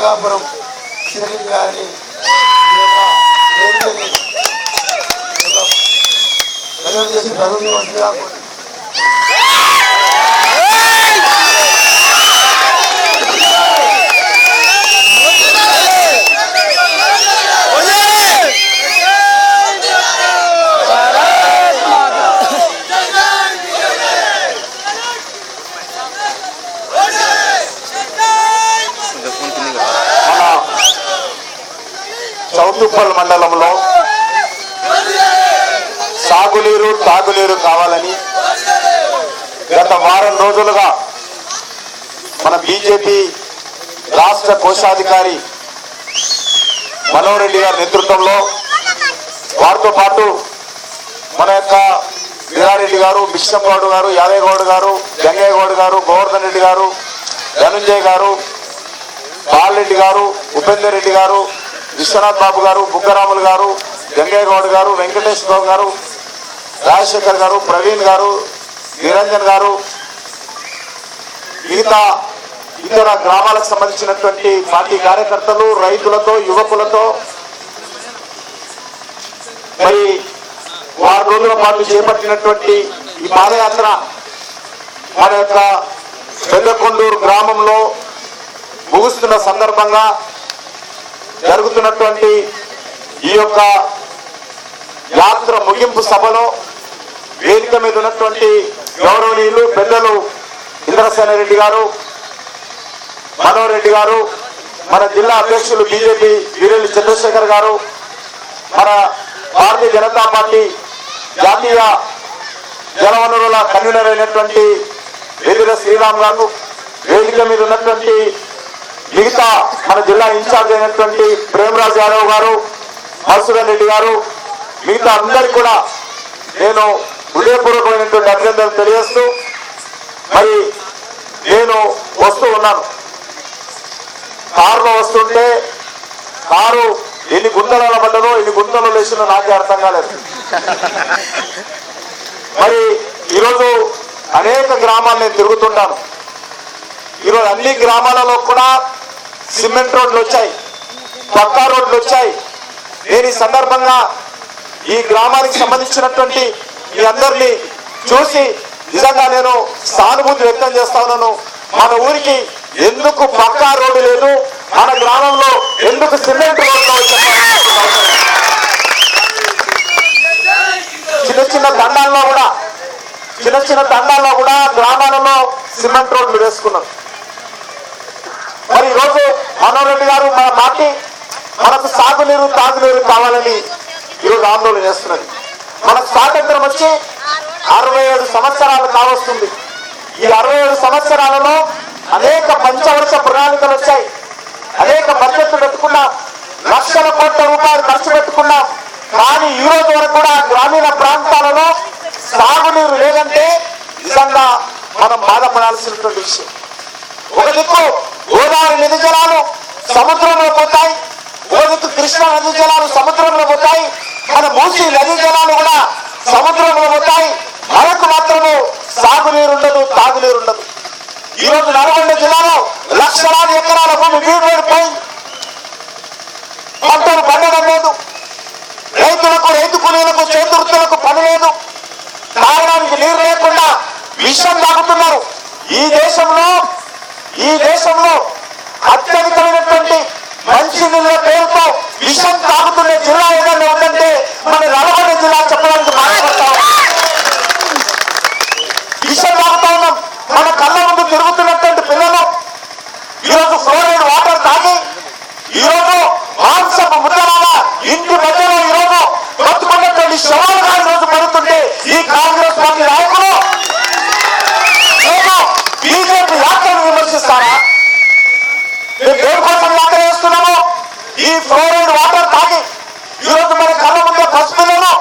నాగాపురం శ్రీరెడ్డి గారిని చేసి ప్రభుత్వం మంచిగా చౌటుప్పల్ మండలంలో సాగునీరు తాగునీరు కావాలని గత వారం రోజులుగా మన బీజేపీ రాష్ట్ర కోశాధికారి మనోహర్ రెడ్డి గారి నేతృత్వంలో వారితో పాటు మన యొక్క వీరారెడ్డి గారు, బిష్టం గౌడ్ గారు, యాదయ్య గౌడ్ గారు, గంగయ్య గౌడ్ గారు, గోవర్ధన్ రెడ్డి గారు, ధనుంజయ్ గారు, బాలరెడ్డి గారు, ఉపేందర్ రెడ్డి గారు, విశ్వనాథ్ బాబు గారు, బుగ్గరాములు గారు, గంగయ్య గౌడ్ గారు, వెంకటేష్ బాబు గారు, రాజశేఖర్ గారు, ప్రవీణ్ గారు, నిరంజన్ గారు, మిగతా ఇతర గ్రామాలకు సంబంధించినటువంటి పార్టీ కార్యకర్తలు, రైతులతో, యువకులతో మరి 6 రోజుల పాటు చేపట్టినటువంటి ఈ పాదయాత్ర మన యొక్క పెద్దకొండూరు గ్రామంలో ముగుస్తున్న సందర్భంగా జరుగుతున్నటువంటి ఈ యొక్క యాత్ర ముగింపు సభలో వేదిక మీద ఉన్నటువంటి గౌరవనీయులు పెద్దలు ఇంద్రసేన రెడ్డి గారు, మనోహర్ రెడ్డి గారు, మన జిల్లా అధ్యక్షులు బీజేపీ వీరెల్లి చంద్రశేఖర్ గారు, మన భారతీయ జనతా పార్టీ జాతీయ జలవనరుల కన్వీనర్ అయినటువంటి వేదిక శ్రీరామ్ గారు, వేదిక మీద ఉన్నటువంటి మిగతా మన జిల్లా ఇన్ఛార్జ్ అయినటువంటి ప్రేమరాజ్ యాదవ్ గారు, మధుసూదన్ రెడ్డి గారు, మిగతా అందరికీ కూడా నేను హృదయపూర్వకమైనటువంటి అభినందనలు తెలియజేస్తూ మరి నేను వస్తూ ఉన్నాను. కారులో వస్తుంటే కారు ఎన్ని గుంతలలో పడ్డదో, ఎన్ని గుంతలు లేచిందో నాకే అర్థం కాలేదు. మరి ఈరోజు అనేక గ్రామాలు నేను తిరుగుతుంటాను. ఈరోజు అన్ని గ్రామాలలో కూడా సిమెంట్ రోడ్లు వచ్చాయి, పక్కా రోడ్లు వచ్చాయి. నేను ఈ సందర్భంగా ఈ గ్రామానికి సంబంధించినటువంటి మీ అందరినీ చూసి నిజంగా నేను సానుభూతి వ్యక్తం చేస్తా ఉన్నాను. మన ఊరికి ఎందుకు పక్కా రోడ్డు లేదు, మన గ్రామంలో ఎందుకు సిమెంట్ రోడ్లు చిన్న చిన్న తండాల్లో కూడా గ్రామాలలో సిమెంట్ రోడ్లు వేసుకున్నారు. మరి ఈరోజు మనోహర్ రెడ్డి గారు మన పార్టీ మనకు సాగునీరు తాగునీరు కావాలని ఈరోజు ఆందోళన చేస్తున్నది. మనకు స్వాతంత్రం వచ్చి 67 సంవత్సరాలు కావస్తుంది. ఈ 67 సంవత్సరాలలో అనేక పంచవర్ష ప్రణాళికలు వచ్చాయి, అనేక బడ్జెట్లు పెట్టుకున్నాం, లక్షల కోట్ల రూపాయలు ఖర్చు పెట్టుకున్నాం. కానీ ఈ రోజు వరకు కూడా గ్రామీణ ప్రాంతాలలో సాగునీరు లేదంటే నిజంగా మనం బాధపడాల్సినటువంటి విషయం. ఒక దిక్కు గోదావరి నది జలాలు సముద్రంలో పోతాయి, ఒక దిక్కు కృష్ణా నది జలాలు సముద్రంలో పోతాయి, మన మూసీ నది జలాలు కూడా సముద్రంలో పోతాయి. మనకు మాత్రము సాగునీరు ఉండదు, తాగునీరు ఉండదు. ఈ రోజు నల్గొండ జిల్లాలో లక్షలాది ఎకరాల భూమి వీడిపోయింది, పంటలు పండడం లేదు, రైతులకు, రైతు కూలీలకు, చేతివృత్తులకు పని లేదు, తాగడానికి నీరు లేకుండా విషం తాగుతున్నారు. ఈ దేశంలో అత్యధికమైనటువంటి మంచి నీళ్ళ పేరుతో విషం తాగుతున్న జిల్లా ఏదైనా ఉందంటే మన నల్గొండ జిల్లా చెప్పడానికి మాట్లాడతాం. విషం తాగుతా ఉన్నాం. మన కళ్ళ ముందు తిరుగుతున్నటువంటి పిల్లలు ఈరోజు ఫ్లోరైడ్ వాటర్ తాగి ఈరోజు మాంసపు ముద్దలాగా ఇంటి మధ్యలో ఈరోజు బతుకున్నటువంటి శవాలుగా ఈరోజు పడుతుంటే ఈ కాంగ్రెస్ పార్టీ నాయకులు బీజేపీ యాత్రను విమర్శిస్తారా? మేము దేని కోసం యాత్ర చేస్తున్నాము? ఈ ఫ్లోరైడ్ వాటర్ తాగి ఈరోజు మన కళ్ళ ముందే పసిపిల్లలు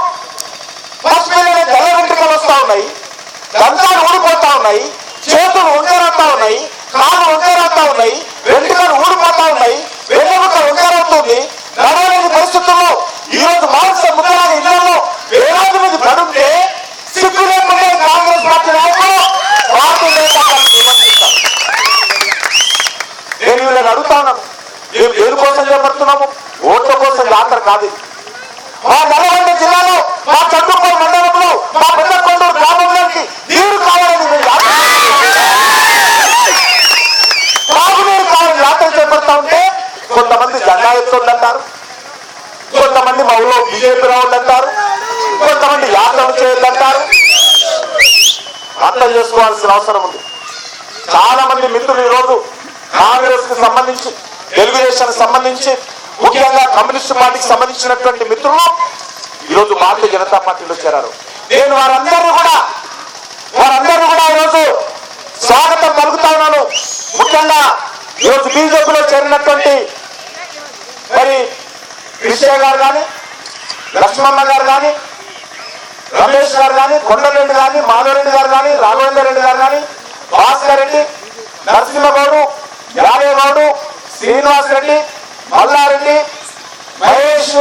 తెల్ల వెంట్రుకలు వస్తా ఉన్నాయి, దంతాలు ఊడిపోతా ఉన్నాయి, చేతులు వంకరవుతా ఉన్నాయి, కాళ్ళు వంకరవుతా ఉన్నాయి, వెంట్రుకలు ఊడిపోతా ఉన్నాయి, వెన్నెముక వంకరవుతుంది. నడవలేని పరిస్థితుల్లో ఈరోజు మాంస ముద్దలాగా ఇళ్లలో వేలాది మంది పడుంటే సిగ్గు లేకుండా కాంగ్రెస్ పార్టీ నాయకులు పార్టీ నేతలు విమర్శిస్తారు. నేను వీళ్ళని అడుగుతా ఉన్నాను, మేము దేనికోసం చేపడుతున్నాము? ఓట్ల కోసం యాత్ర కాదు. మా నల్గొండ జిల్లాలో, మా చంద్రపూర్ మండలంలో, మా పెద్దకొండూరు గ్రామంలోకి నీరు కావాలని మేము తాగునీరు కావాలని యాత్ర చేపడతా ఉంటే కొంతమంది జెండా ఎత్తుందంటారు, కొంతమంది మా ఊళ్ళో బీజేపీ రావద్దంటారు, కొంతమంది యాత్రలు చేయొద్దంటారు. అర్థం చేసుకోవాల్సిన అవసరం ఉంది. చాలా మంది మిత్రులు ఈరోజు కాంగ్రెస్ కి సంబంధించి, తెలుగుదేశం సంబంధించి, ముఖ్యంగా కమ్యూనిస్ట్ పార్టీకి సంబంధించినటువంటి మిత్రులు ఈరోజు భారతీయ జనతా పార్టీలో చేరారు. నేను వారందరూ కూడా ఈరోజు స్వాగతం పలుకుతా ఉన్నాను. ముఖ్యంగా ఈరోజు బీజేపీలో చేరినటువంటి మరి కృష్ణ గారు కానీ, లక్ష్మమ్మ గారు కానీ, రమేష్ గారు కానీ, కొండరెడ్డి కానీ, మాధవరెడ్డి గారు కానీ, రాఘవేందర్ రెడ్డి గారు కానీ, భాస్కర్ రెడ్డి, నరసింహగౌడు, యాదవ్, శ్రీనివాస్ రెడ్డి, మల్లారెడ్డి, మహేష్,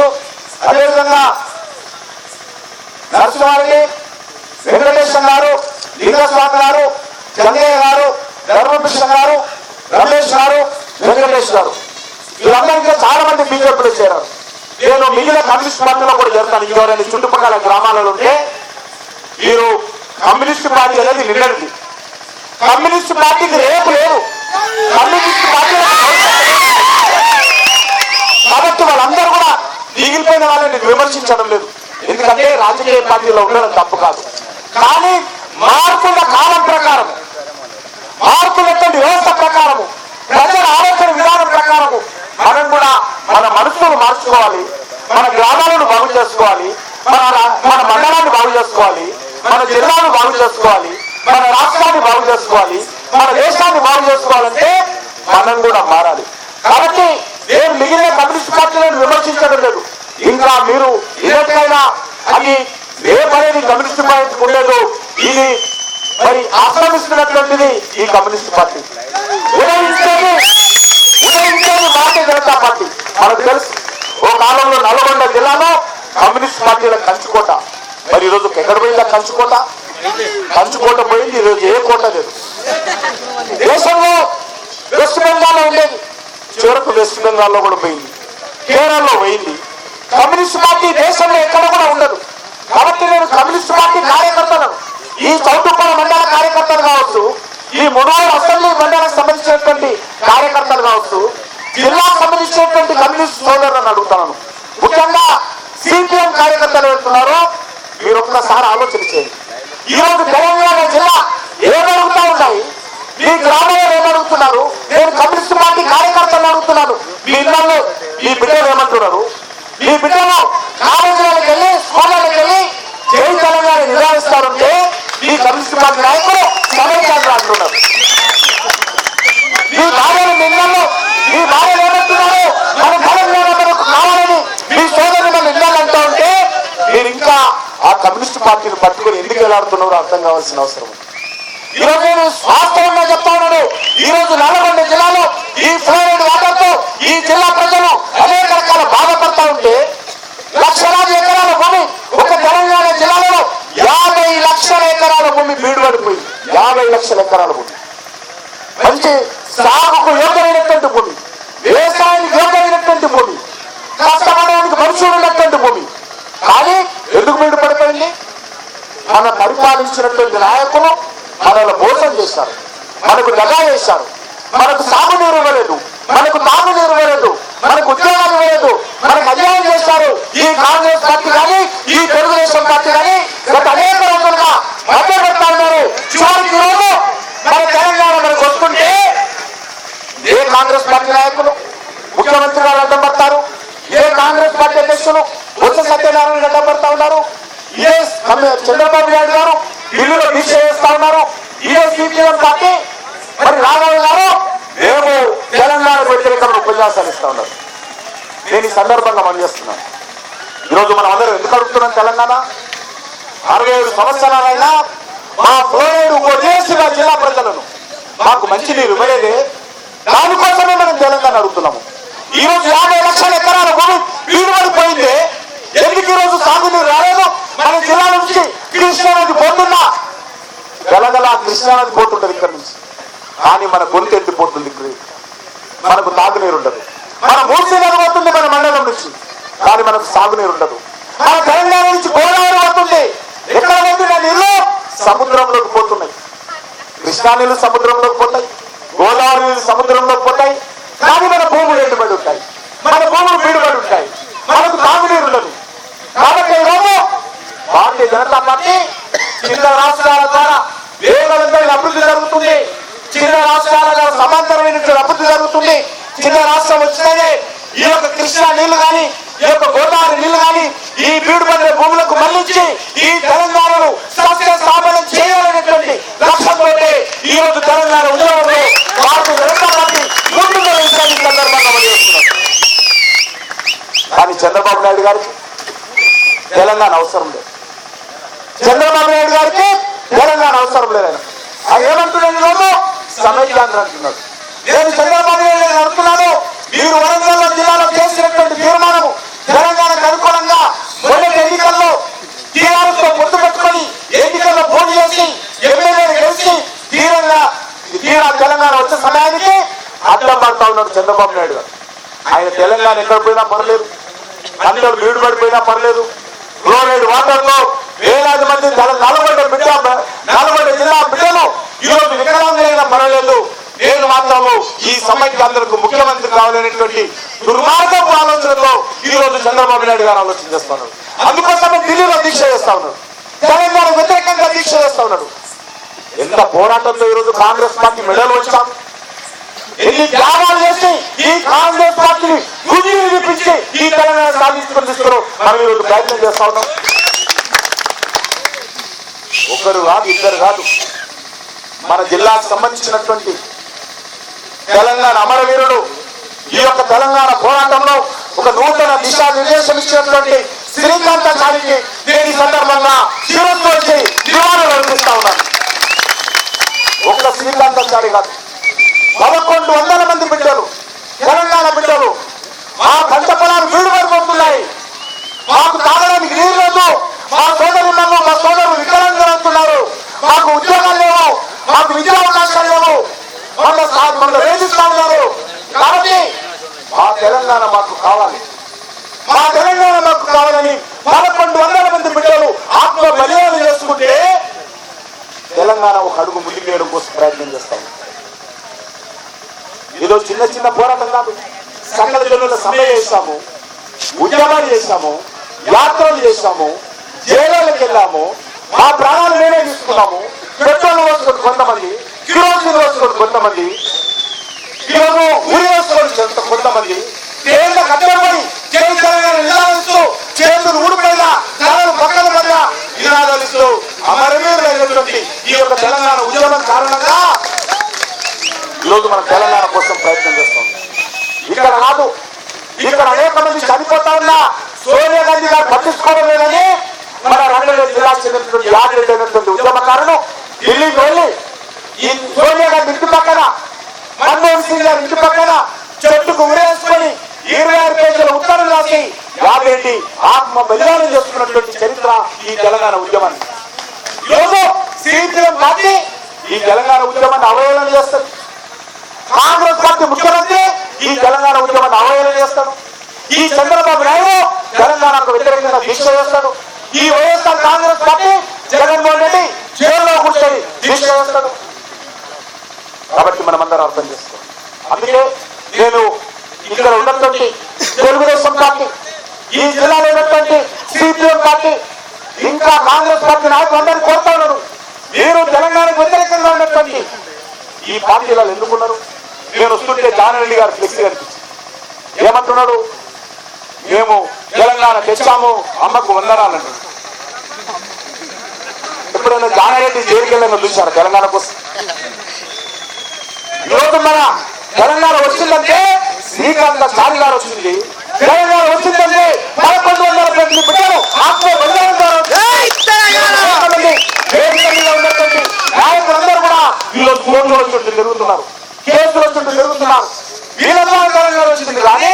అదేవిధంగా నరసింహారెడ్డి, వెంకటేశ్వర గారు, లింగస్వామి గారు, చంద్రయ్య గారు, ధర్మకృష్ణ గారు, రమేష్ గారు, వెంకటేష్ గారు, వీళ్ళందరికీ చాలా మంది బీజేపీలో చేరారు. నేను మిగిలిన కమ్యూనిస్ట్ పార్టీలో కూడా చేరుతాను. ఇంకెవరైనా చుట్టుపక్కల గ్రామాలలో ఉంటే మీరు కమ్యూనిస్ట్ పార్టీ అనేది నిన్నటిది. కమ్యూనిస్ట్ పార్టీకి రేపు లేదు. కమ్యూనిస్ట్ పార్టీ కాబట్టి వాళ్ళందరూ కూడా మిగిలిపోయిన వాళ్ళని విమర్శించడం లేదు. ఎందుకంటే రాజకీయ పార్టీలో ఉండడం తప్పు కాదు. కానీ మారుతున్న కాలం ప్రకారం, మారుతున్నటువంటి వ్యవస్థ ప్రకారము, ప్రజల ఆలోచన విధానం ప్రకారము మనం కూడా మన మనసును మార్చుకోవాలి, మన గ్రామాలను బాగు చేసుకోవాలి, మన మండలాన్ని బాగు చేసుకోవాలి, మన జిల్లాను బాగు చేసుకోవాలి, మన రాష్ట్రాన్ని బాగు చేసుకోవాలి, మన దేశాన్ని బాగు చేసుకోవాలంటే మనం కూడా మారాలి. కాబట్టి నేను మిగిలిన కమ్యూనిస్ట్ పార్టీలను విమర్శించడం లేదు. ఇంకా మీరు ఇదైనా అది ఏ పనేది కమ్యూనిస్ట్ పార్టీకి ఉండేదో ఇది మరి ఆక్రమిస్తున్నటువంటిది ఈ communist party. ఉదయించేది Bharatiya Janata party. మనకు తెలుసు ఓ కాలంలో నల్గొండ జిల్లాలో కమ్యూనిస్ట్ పార్టీల కంచుకోట. మరి ఈరోజు ఎక్కడ పోయిందా కంచుకోట? కంచుకోట పోయింది, ఈరోజు ఏ కోట లేదు. దేశంలో వెస్ట్ బెంగాల్లో ఉండేది, చివరకు వెస్ట్ బెంగాల్లో కూడా పోయింది, కేరళలో పోయింది. కమ్యూనిస్ట్ పార్టీ దేశంలో ఎక్కడ కూడా ఉండదు. కాబట్టి నేను కమ్యూనిస్ట్ పార్టీ కార్యకర్తలను, ఈ చౌటుప్పల మండల కార్యకర్తలు కావచ్చు, ఈ మునగోడు అసెంబ్లీ మండలకు సంబంధించినటువంటి కార్యకర్తలు కావచ్చు, జిల్లాకు సంబంధించినటువంటి కమ్యూనిస్ట్ సోదరులను అడుగుతున్నాను. ముఖ్యంగా సిపిఎం కార్యకర్తలు వెళ్తున్నారో మీరు ఒక్కసారి ఆలోచన చేయండి. ఈ రోజు తెలంగాణ జిల్లా ఏమడుగుతా ఉన్నాయి, మీ గ్రామంలో ఏమడుగుతున్నారు? నేను కమ్యూనిస్ట్ పార్టీ కార్యకర్తలను అడుగుతున్నాను. మీ ఇళ్లలో మీ బిడ్డలు ఏమంటున్నారు? మీ బిడ్డలు కాలేజీలకు వెళ్ళి, స్కూళ్ళకి వెళ్ళి జై తెలంగాణ నిరాధిస్తారంటే ఈ కమ్యూనిస్ట్ పార్టీ నాయకులు సమైక్యాంధ్ర అంటున్నారు. మీ భార్యలు నిన్నల్లో మీ భార్యలు ఏమంటున్నారు? మన తెలంగాణ మనకు కావాలని మీ సోదరులు మన ఇళ్ళని అంటూ ఉంటే మీరు ఇంకా ఆ కమ్యూనిస్ట్ పార్టీని పట్టుకొని ఎందుకు వెళ్ళాడుతున్నారో అర్థం కావాల్సిన అవసరం ఉంది. ఈ రోజు నేను వాస్తవంగా చెప్తా ఉన్నాను. ఈ రోజు నల్గొండ జిల్లాలో ఈ ఫ్లోరైడ్ వాటర్ తో ఈ జిల్లా ప్రజలు అనేక రకాల బాధపడతా ఉంటే లక్షలాది ఎకరాల భూమి ఒక తెలంగాణ జిల్లాలో 50 లక్షల ఎకరాల భూమి బీడు పడిపోయింది. 50 లక్షల ఎకరాల భూమి మంచి సాగుకు యోగ్యమైనటువంటి భూమి, వ్యవసాయానికి యోగ్యమైనటువంటి భూమి, కష్టపడడానికి మనుషులు ఉన్నటువంటి భూమి. కానీ ఎందుకు బీడు పడిపోయింది? మన పరిపాలించినటువంటి నాయకులు మనల్ని మోసం చేశారు, మనకు దగా చేశారు, మనకు సాగునీరు ఇవ్వలేదు, మనకు తాగునీరు ఇవ్వలేదు, మనకు ఉద్యోగాలు ఇవ్వలేదు, మనకు అన్యాయం చేశారు. ఈ కాంగ్రెస్ పార్టీ కానీ, ఈ తెలుగుదేశం పార్టీ కానీ గత అనేక రోజులుగా మధ్య పెడతా ఉన్నారు. చివరికి రోజు మన తెలంగాణ మనకు వస్తుంటే ఏ కాంగ్రెస్ పార్టీ నాయకులు ముఖ్యమంత్రి గారు అడ్డం పడతారు, ఏ కాంగ్రెస్ పార్టీ అధ్యక్షులు బొత్స సత్యనారాయణ అడ్డం పడతా ఉన్నారు, ఇదే చంద్రబాబు నాయుడు గారు ఢిల్లీలో దీక్ష చేస్తా ఉన్నారు, ఇదే సిపిఎం పార్టీ మరి రాఘవ గారు మేము తెలంగాణ వ్యతిరేకంగా ఉపన్యాసాలు ఇస్తా ఉన్నారు. నేను ఈ సందర్భంగా పనిచేస్తున్నాను. ఈరోజు మనం అందరం ఎందుకు అడుగుతున్నాం? తెలంగాణ 67 సంవత్సరాలైనా మా ఫ్లోరైడ్ వదిలేసిన జిల్లా ప్రజలను మాకు మంచినీరు ఇవ్వలేదే, దానికోసమే మనం తెలంగాణ అడుగుతున్నాము. ఈ రోజు 50 లక్షల ఎకరాల భూమి వీడిపడిపోయింది. ఎందుకు ఈ రోజు సాగునీరు రాలేదు? మన జిల్లా నుంచి కృష్ణానది పోతున్నా, తెలంగాణ కృష్ణానది పోతుంటది ఇక్కడ నుంచి, కానీ మన గొంతు ఎండిపోతుంది. మనకు తాగునీరు ఉండదు. మన మూసీ నది పోతుంది మన మండలం నుంచి, కానీ మనకు సాగునీరు ఉండదు. మన తెలంగాణ నుంచి గోదావరి పోతుంది, ఎక్కడ పోతుంది ఆ నీళ్లు సముద్రంలోకి పోతున్నాయి. కృష్ణా నీళ్లు సముద్రంలోకి పోతాయి, గోదావరి నీళ్లు సముద్రంలోకి పోతాయి, కానీ మన భూములు ఎండుబడి ఉంటాయి, మన భూములు బీడుబడి ఉంటాయి, మనకు తాగునీరు ఉండదు. కాబట్టి ఈరోజు భారతీయ జనతా పార్టీ చిన్న రాష్ట్రాల ద్వారా వేగవంతమైన అభివృద్ధి జరుగుతుంది, చిన్న రాష్ట్రాల ద్వారా సమాంతరమైన అభివృద్ధి జరుగుతుంది. చిన్న రాష్ట్రం వచ్చినదే ఈ యొక్క కృష్ణా నీళ్లు కానీ ఈ యొక్క గోదావరి నీళ్లు కానీ ఈ బీడుబడిన భూములకు మళ్లించి ఈ తెలంగాణను సస్య స్థాపన చేయాలనేటువంటి లక్ష్యంతో ఈ రోజు తెలంగాణ ఉద్యమంలో భారతీయ జనతా పార్టీ ముందుగా విషయాన్ని సందర్భంగా పనిచేస్తున్నారు. కానీ చంద్రబాబు నాయుడు గారికి తెలంగాణ అవసరం లేదు, చంద్రబాబు నాయుడు గారికి తెలంగాణ అవసరం లేదు. ఆయన ఏమంటున్నాడు ఈరోజు సమైక్యాంధ్ర అంటున్నాడు. నేను చంద్రబాబు నాయుడు అంటున్నాను, మీరు వరంగల్ జిల్లాలో చేసినటువంటి తీర్మానము తెలంగాణకు అనుకూలంగా మొదటి ఎన్నికల్లో టీఆర్ఎస్ తో పొత్తు పెట్టుకొని ఎన్నికల్లో పోటీ చేసి ఎమ్మెల్యేలు గెలిచి తీరా తెలంగాణ వచ్చే సమయానికి అడ్డం పడతా ఉన్నాడు చంద్రబాబు నాయుడు గారు. ఆయన తెలంగాణ ఎక్కడ పోయినా పర్లేదు, అందరూ బీడు పడిపోయినా పర్లేదు, ఫ్లోరైడ్ వాటర్ లో వేలాది మంది నల్గొండ జిల్లా బిడ్డలు ఈరోజు వికలాంగులైనా పర్వాలేదు, నేను మాత్రము ఈ సమైక్యాంధ్రకు ముఖ్యమంత్రి కావాలనేటువంటి దుర్మార్గపు ఆలోచనతో ఈ రోజు చంద్రబాబు నాయుడు గారు ఆలోచన చేస్తా ఉన్నాడు. అందుకోసమే ఢిల్లీలో దీక్ష చేస్తా ఉన్నాడు, తెలంగాణ వ్యతిరేకంగా దీక్ష చేస్తా ఉన్నాడు. ఎంత పోరాటంతో ఈరోజు కాంగ్రెస్ పార్టీ మెడలు వచ్చాం, ఎన్ని త్యాగాలు చేసి ఈ కాంగ్రెస్ పార్టీని గుంజి వినిపించి ఈ తెలంగాణ సాధించుకొని తీసుకుని మనం ఈరోజు ప్రయత్నం చేస్తా ఉన్నాం. ఒకరు కాదు, ఇద్దరు కాదు, మన జిల్లాకు సంబంధించినటువంటి తెలంగాణ అమరవీరుడు ఈ యొక్క తెలంగాణ పోరాటంలో ఒక నూతన దిశా నిర్దేశం ఇచ్చినటువంటి శ్రీకాంతాచారికి నేను ఈ సందర్భంగా శిరస్సు వచ్చి నివాళులు అర్పిస్తా ఉన్నాను. ఒక్క శ్రీకాంతాచారి కాదు, 1100 మంది బిడ్డలు, తెలంగాణ బిడ్డలు మా పంట పొలాలు వీడుపడిపోతున్నాయి, మాకు తాగడానికి నీరు లేదు, మా సోదరులను మా సోదరులు వికలాంగులు అవుతున్నారు, మాకు ఉద్యోగాలు లేవు, మాకు విద్యా అవకాశాలు లేవు, మన వేధిస్తా ఉన్నారు. కాబట్టి మా తెలంగాణ మాకు కావాలి, మా తెలంగాణ మాకు కావాలని 1100 మంది బిడ్డలు ఆత్మ బలిదానం చేసుకుంటే తెలంగాణ ఒక అడుగు ముందుకు వేయడం కోసం ప్రయత్నం చేస్తాం. ఏదో చిన్న చిన్న పోరాటం కాదు, సకల జనుల సమ్మె చేశాము, ఉద్యమాలు చేశాము, యాత్రలు చేశాము, జైళ్ళకి వెళ్ళాము, మా ప్రాణాలు మేమే తీసుకున్నాము, పెట్రోల్ వేసుకొని కొంతమంది, కిరోసిన్ వేసుకొని కొంతమంది, ఈరోజు ఉరి వేసుకొని కొంతమంది, తేళ్ల కట్టబడి జై తెలంగాణ నినాదిస్తూ చేతులు ఊడిపోయినా తలలు పక్కన పడ్డా నినాదాలిస్తూ అమరవీరులైనటువంటి ఈ యొక్క తెలంగాణ ఉద్యమం కారణంగా ఈరోజు మనం తెలంగాణ కోసం ప్రయత్నం చేస్తాం. ఇక్కడ కాదు, ఇక్కడ అనేక మంది చనిపోతా ఉన్నా సోనియా గాంధీ గారు పట్టించుకోవడం లేదని మన రంగారెడ్డి జిల్లా చెందినటువంటి యాదరెడ్డి అయినటువంటి ఉద్యమకారులు ఢిల్లీకి వెళ్ళి ఈ సోనియా గాంధీ ఇంటి పక్కన, మన్మోహన్ సింగ్ గారి ఇంటి పక్కన చెట్టుకు ఉరేసుకొని 26 పేజీల ఉత్తరం రాసి యాదరెడ్డి ఆత్మ బలిదానం చేస్తున్నటువంటి చరిత్ర ఈ తెలంగాణ ఉద్యమాన్ని. ఈరోజు సిపిఎం పార్టీ ఈ తెలంగాణ ఉద్యమాన్ని అవహేళన చేస్తుంది, కాంగ్రెస్ పార్టీ ముఖ్యమంత్రి ఈ తెలంగాణ ఉద్యమాన్ని అవహేళన చేస్తాడు, ఈ చంద్రబాబు నాయుడు తెలంగాణకు వ్యతిరేకంగా దీక్ష చేస్తాడు, ఈ వైఎస్ఆర్ కాంగ్రెస్ పార్టీ జగన్మోహన్ రెడ్డి జైల్లో కూర్చొని దీక్ష చేస్తాడు. కాబట్టి మనమందరం అర్థం చేసుకోం. అందుకే నేను ఇక్కడ ఉన్నటువంటి తెలుగుదేశం పార్టీ, ఈ జిల్లాలో ఉన్నటువంటి సిపిఎం పార్టీ, ఇంకా కాంగ్రెస్ పార్టీ నాయకులందరినీ కోరుతా ఉన్నాను, మీరు తెలంగాణకు వ్యతిరేకంగా ఉన్నటువంటి ఈ పార్టీలలో ఎందుకున్నారు? నేను వస్తుంటే జానారెడ్డి గారు ఫ్లెక్సీ కనిపించింది, ఏమంటున్నాడు? మేము తెలంగాణ తెచ్చాము, అమ్మకు వందనాలండి. ఎప్పుడైనా జానారెడ్డి జైలుకి వెళ్ళాను చూశారు తెలంగాణ కోసం? ఈరోజు మన తెలంగాణ వచ్చిందంటే శ్రీకాంతాచారి గారు వచ్చింది, తెలంగాణ వచ్చిందంటే 1100 మంది బిడ్డలు ఆత్మ బలిదానం ఉన్నటువంటి నాయకులందరూ కూడా ఈరోజు కోర్టుల చుట్టూ తిరుగుతున్నారు, కేసుల చుట్టూ తిరుగుతున్నారు. వీళ్ళందరూ తెలంగాణ వచ్చింది. కానీ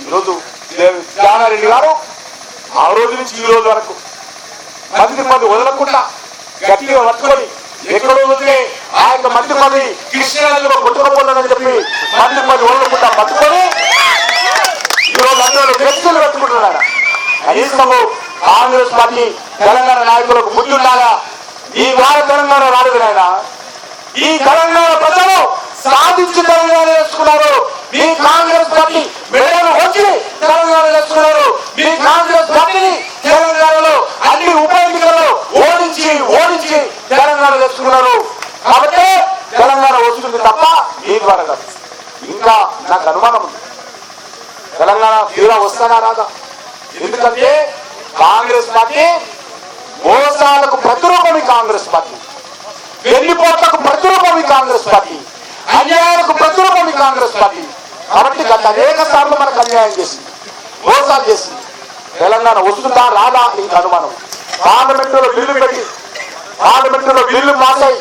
ఈరోజు జానారెడ్డి గారు ఆ రోజు నుంచి ఈ రోజు వరకు మంది వదలకుండా గట్టిగా పట్టుకొని ఎక్కడో వదిలే ఆ యొక్క మంత్రి పదవి కృష్ణా నదిలో కొట్టుకోకూడదని చెప్పి మంత్రి పదవి వదలకుండా పట్టుకొని సాధిస్తాము. కాంగ్రెస్ పార్టీ తెలంగాణ నాయకులకు బుద్ధి ఉండాలా. ఈ వార తెలంగాణ రాలేదు నాయన. ఈ తెలంగాణ ప్రజలు సాధించి తెలంగాణ చేసుకున్నారు. మీ కాంగ్రెస్ పార్టీ మెడలు వచ్చి తెలంగాణ చేసుకున్నారు. మీ కాంగ్రెస్ పార్టీని తెలంగాణలో అన్ని ఉప ఎన్నికల్లో ఓడించి తెలంగాణ చేసుకున్నారు. కాబట్టి తెలంగాణ వస్తుంది తప్ప మీ ద్వారా కాదు. ఇంకా నాకు అనుమానం ఉంది, తెలంగాణ తీరా వస్తానా రాదా? ఎందుకంటే కాంగ్రెస్ పార్టీ మోసాలకు ప్రతిరూపమి కాంగ్రెస్ పార్టీ, వెన్నుపోట్లకు ప్రతిరూపమి కాంగ్రెస్ పార్టీ, అన్యాయాలకు ప్రతిరూపమి కాంగ్రెస్ పార్టీ. కాబట్టి గత అనేక సార్లు మనకు అన్యాయం చేసింది, మోసాలు చేసింది. తెలంగాణ వస్తుందా రాదా ఇంకా అనుమానం. పార్లమెంటులో బిల్లు పెట్టి పార్లమెంటులో బిల్లు పాసై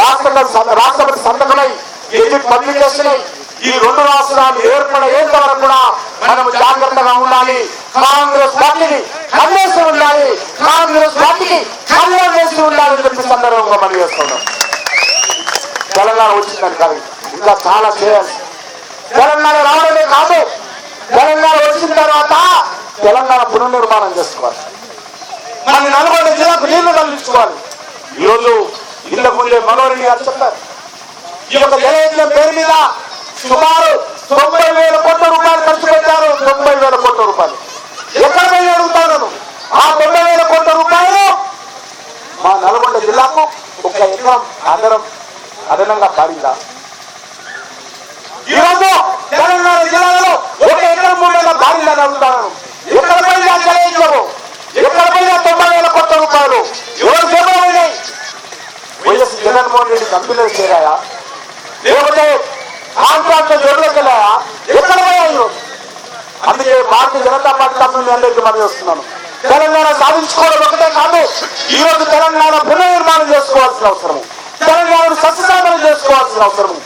రాష్ట్రపతి సంతకమై గెజిట్ పబ్లికేషన్ అయి ఈ రెండు రాష్ట్రాలు ఏర్పడేంత వరకు కూడా మనం జాగ్రత్తగా ఉండాలి. కాంగ్రెస్ పార్టీని కన్నేసి ఉండాలి, కాంగ్రెస్ పార్టీకి కన్నం వేసి ఉండాలని చెప్పి సందర్భంగా మనం చేస్తున్నాం. తెలంగాణ వచ్చిందని కాదు, ఇంకా చాలా చేయాలి. తెలంగాణ రావడమే కాదు, తెలంగాణ వచ్చిన తర్వాత తెలంగాణ పునర్నిర్మాణం చేసుకోవాలి. మన నల్గొండ జిల్లాకు నీళ్లు తరలించుకోవాలి. ఈరోజు ఇంతకు ముందే మనోహర్ రెడ్డి గారు చెప్పారు, ఈ యొక్క జలయజ్ఞం పేరు మీద సుమారు 90,000 కోట్ల రూపాయలు ఖర్చు పెట్టారు. 90,000 కోట్ల రూపాయలు ఎక్కడ పోయి అడుగుతాను. ఆ 90,000 కోట్ల రూపాయలు మా నల్గొండ జిల్లాకు ఒక ఎకరం అదనంగా పారిందా? ఈరోజు తెలంగాణ జిల్లాలో ఒక ఎకరం 3 పారిందని అడుగుతాను. ఎక్కడ పోయిందా జలయజ్ఞము? ఎక్కడ పోయినా 90,000 కోట్ల రూపాయలు ఎవరు చేపలైనాయి? వైఎస్ జగన్మోహన్ రెడ్డి కంపెనీలు చేరాయా? లేకపోతే కాంట్రాక్టర్ జోడ్లోకి వెళ్ళాయా? ఎక్కడ పోయాయి? అందుకే భారతీయ జనతా పార్టీ తరఫున అందరికీ మనం చేస్తున్నాను, తెలంగాణ సాధించుకోవడం ఒకటే కాదు, ఈ రోజు తెలంగాణ పునర్నిర్మాణం చేసుకోవాల్సిన అవసరము, తెలంగాణను సస్యశామనం చేసుకోవాల్సిన అవసరము.